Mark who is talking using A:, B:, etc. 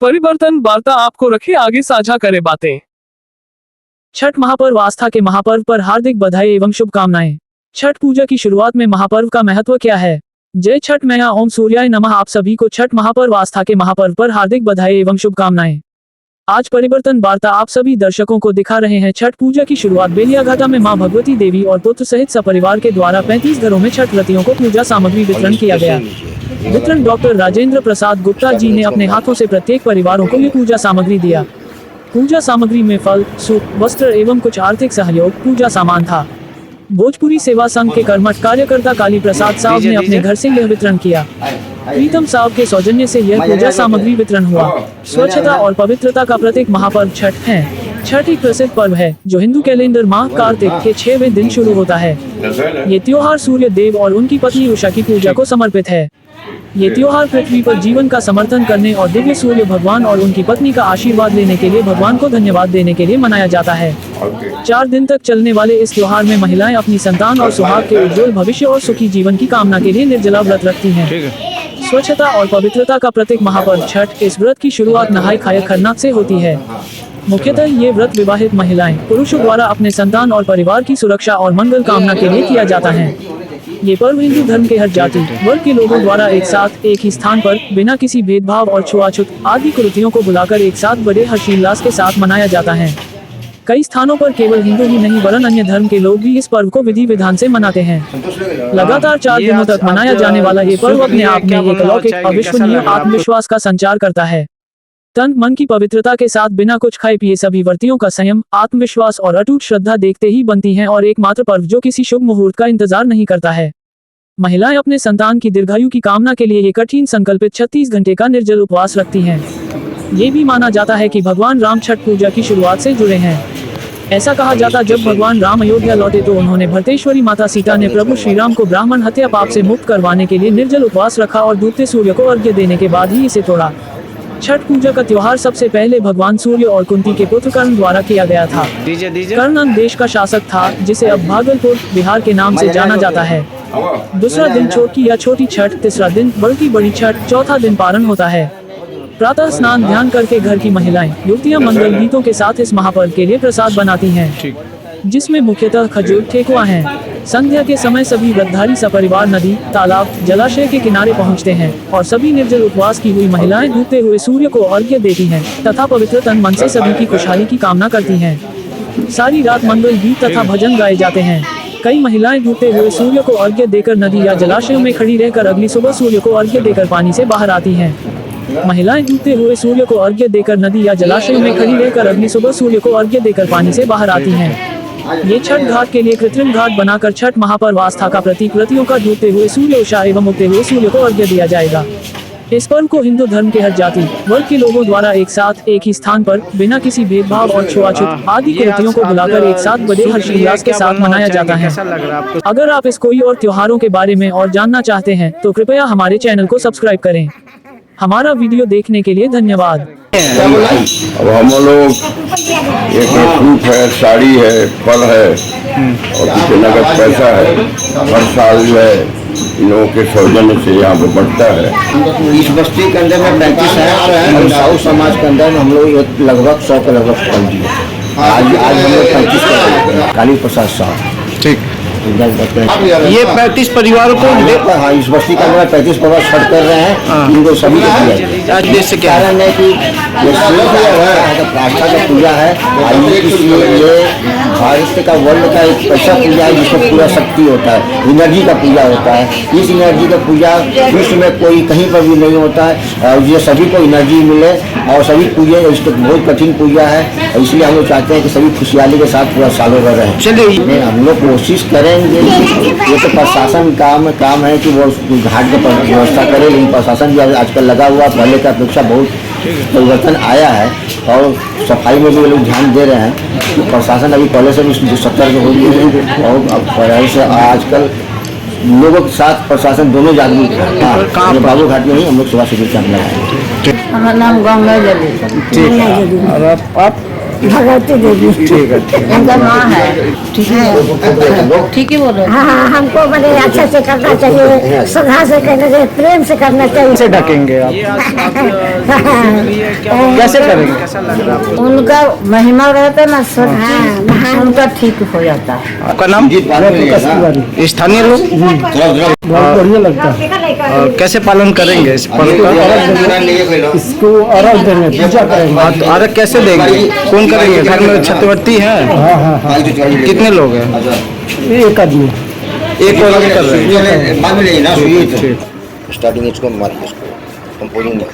A: परिवर्तन वार्ता आपको रखे आगे, साझा करे बातें।
B: छठ महापर्व आस्था के महापर्व पर हार्दिक बधाई एवं शुभकामनाएं। छठ पूजा की शुरुआत में महापर्व का महत्व क्या है? जय छठ मैया, ओम सूर्याय नमः। आप सभी को छठ महापर्व आस्था के महापर्व पर हार्दिक बधाई एवं शुभकामनाएं। आज परिवर्तन वार्ता आप सभी दर्शकों को दिखा रहे हैं छठ पूजा की शुरुआत बेलियाघाटा में मां भगवती देवी और पुत्र सहित सपरिवार के द्वारा 35 घरों में छठ व्रतियों को पूजा सामग्री वितरण किया गया। वितरण डॉक्टर राजेंद्र प्रसाद गुप्ता जी ने अपने हाथों से प्रत्येक परिवारों को ये पूजा सामग्री दिया। पूजा सामग्री में फल, सूप, वस्त्र एवं कुछ आर्थिक सहयोग पूजा सामान था। भोजपुरी सेवा संघ के कर्मठ कार्यकर्ता काली प्रसाद साहब ने अपने घर से यह वितरण किया। प्रीतम साहब के सौजन्य से यह पूजा सामग्री वितरण हुआ। स्वच्छता और पवित्रता का प्रतीक महापर्व छठ है। छठ एक प्रसिद्ध पर्व है जो हिंदू कैलेंडर माह कार्तिक के 6वें दिन शुरू होता है। ये त्योहार सूर्य देव और उनकी पत्नी उषा की पूजा को समर्पित है। ये त्योहार पृथ्वी पर जीवन का समर्थन करने और दिव्य सूर्य भगवान और उनकी पत्नी का आशीर्वाद लेने के लिए भगवान को धन्यवाद देने के लिए मनाया जाता है। 4 दिन तक चलने वाले इस त्योहार में महिलाएं अपनी संतान और सुहाग के उज्जवल भविष्य और सुखी जीवन की कामना के लिए निर्जला व्रत रखती हैं। स्वच्छता और पवित्रता का प्रतीक महापर्व छठ, इस व्रत की शुरुआत नहाय खाए खरना से होती है। मुख्यतः ये व्रत विवाहित महिलाएं, पुरुषों द्वारा अपने संतान और परिवार की सुरक्षा और मंगल कामना के लिए किया जाता है। ये पर्व हिंदू धर्म के हर जाति वर्ग के लोगों द्वारा एक साथ एक ही स्थान पर बिना किसी भेदभाव और छुआछूत आदि कुरीतियों को बुलाकर एक साथ बड़े हर्षोल्लास के साथ मनाया जाता है। कई स्थानों पर केवल हिंदू ही नहीं वरन अन्य धर्म के लोग भी इस पर्व को विधि विधान से मनाते हैं। लगातार 4 दिनों तक मनाया जाने वाला ये पर्व अपने आप में एक अलौकिक अविश्वसनीय आत्मविश्वास का संचार करता है। तन मन की पवित्रता के साथ बिना कुछ खाए पिए सभी व्रतियों का संयम, आत्मविश्वास और अटूट श्रद्धा देखते ही बनती है और एकमात्र पर्व जो किसी शुभ मुहूर्त का इंतजार नहीं करता है। महिलाएं अपने संतान की दीर्घायु की कामना के लिए ये कठिन संकल्पित 36 घंटे का निर्जल उपवास रखती हैं। ये भी माना जाता है कि भगवान राम छठ पूजा की शुरुआत से जुड़े हैं। ऐसा कहा जाता जब भगवान राम अयोध्या लौटे तो उन्होंने भरतेश्वरी माता सीता ने प्रभु श्री राम को ब्राह्मण हत्या पाप से मुक्त करवाने के लिए निर्जल उपवास रखा और डूबते सूर्य को अर्घ्य देने के बाद ही इसे तोड़ा। छठ पूजा का त्योहार सबसे पहले भगवान सूर्य और कुंती के पुत्र कर्ण द्वारा किया गया था। कर्ण देश का शासक था जिसे अब भागलपुर बिहार के नाम से जाना जाता है। दूसरा दिन छोटी या छोटी छठ, तीसरा दिन बल्कि बड़ी छठ, चौथा दिन पारण होता है। प्रातः स्नान ध्यान करके घर की महिलाएं युवतियां मंगल गीतों के साथ इस महापर्व के लिए प्रसाद बनाती हैं, जिसमें मुख्यतः खजूर, ठेकुआ हैं। संध्या के समय सभी व्रतधारी सपरिवार नदी, तालाब, जलाशय के किनारे पहुंचते हैं और सभी निर्जल उपवास की हुई महिलाएं डूबते हुए सूर्य को अर्घ्य देती हैं तथा पवित्र तन मन से सभी की खुशहाली की कामना करती हैं। सारी रात मंगल गीत तथा भजन गाए जाते हैं। कई महिलाएं डूबते हुए सूर्य को अर्घ्य देकर नदी या जलाशयों में खड़ी रहकर अगली सुबह सूर्य को अर्घ्य देकर पानी से बाहर आती हैं। महिलाएं डूबते हुए सूर्य को अर्घ्य देकर नदी या जलाशयों में खड़ी रहकर अगली सुबह सूर्य को अर्घ्य देकर पानी से बाहर आती हैं। ये छठ घाट के लिए कृत्रिम घाट बनाकर छठ महापर्व आस्था का प्रतीक व्रतियों का डूबते हुए सूर्य उषा एवं उगते हुए सूर्य को अर्घ्य दिया जाएगा। इस पर्व को हिंदू धर्म के हर जाति वर्ग के लोगों द्वारा एक साथ एक ही स्थान पर बिना किसी भेदभाव और छुआछूत आदि कुरीतियों को बुलाकर एक साथ बड़े हर्षोल्लास के साथ मनाया जाता है। अगर आप इस कोई और त्योहारों के बारे में और जानना चाहते हैं तो कृपया हमारे चैनल को सब्सक्राइब करें। हमारा वीडियो देखने के लिए धन्यवाद।
C: अब हम लोग एक फ्रूट है, साड़ी है, फल है और कुछ नगद पैसा है। हर साल जो है इन लोगों के सौजन्य से यहाँ पे बढ़ता है।
D: इस बस्ती के अंदर में 35 है और साउथ समाज के अंदर हम लोग लगभग 100 के लगभग पहुँच दिए। आज हम लोग 35 का काली प्रसाद साहब। ठीक,
E: ये 35 परिवारों को
D: हाँ, इस बस्ती का अंदर 35 परिवार छठ कर रहे हैं। इनको सभी
E: आज देश से क्या
D: कारण है कि ये आस्था का पूजा है, इसलिए ये भारत का वर्ल्ड का एक ऐसा पूजा है जिसमें पूरा शक्ति होता है, एनर्जी का पूजा होता है। इस एनर्जी का पूजा विश्व में कोई कहीं पर भी नहीं होता है और ये सभी को एनर्जी मिले और सभी पूजे इसको बहुत कठिन पूजा है, इसलिए हम लोग चाहते हैं कि सभी खुशहाली के साथ पूरा सालों भर रहें। चलिए हम लोग कोशिश करें। ये तो प्रशासन काम है कि वो घाट का व्यवस्था करे, लेकिन प्रशासन भी आजकल लगा हुआ, पहले की अपेक्षा बहुत परिवर्तन आया है और सफाई में भी लोग ध्यान दे रहे हैं। तो प्रशासन अभी पहले से भी सतर्क हो गई है और पहले से आजकल लोगों के साथ प्रशासन दोनों जागरूक है। बाबू घाट में ही हम लोग सुबह सुबह कैंप लगाए।
F: हमारा नाम गंगा जली।
E: ठीक है। और आप
F: भगवती देवी
E: ठीक है
F: उनका माँ है। ठीक है, ठीक ही बोलो। हाँ हाँ, हमको बड़े अच्छे से करना चाहिए, श्रद्धा से करना चाहिए, प्रेम से करना चाहिए।
E: कैसे ढकेंगे आप कैसे करेंगे कैसा लग रहा है आपको?
F: उनका महिमा रहता है ना, श्रद्धा उनका ठीक हो जाता है।
E: आपका नाम स्थानीय लोग
G: बहुत बढ़िया लगता है।
E: और कैसे पालन करेंगे इस पर्व का?
G: इसको अर्घ देंगे, पूजा करेंगे।
E: हाँ, तो अर्घ कैसे देंगे? कौन करेंगे? घर में छठवर्ती है?
G: हाँ।
E: कितने लोग हैं?
G: एक आदमी।
E: एक और कर रहे हैं।
D: स्टार्टिंग इसको मारिए, इसको कंपोजिंग में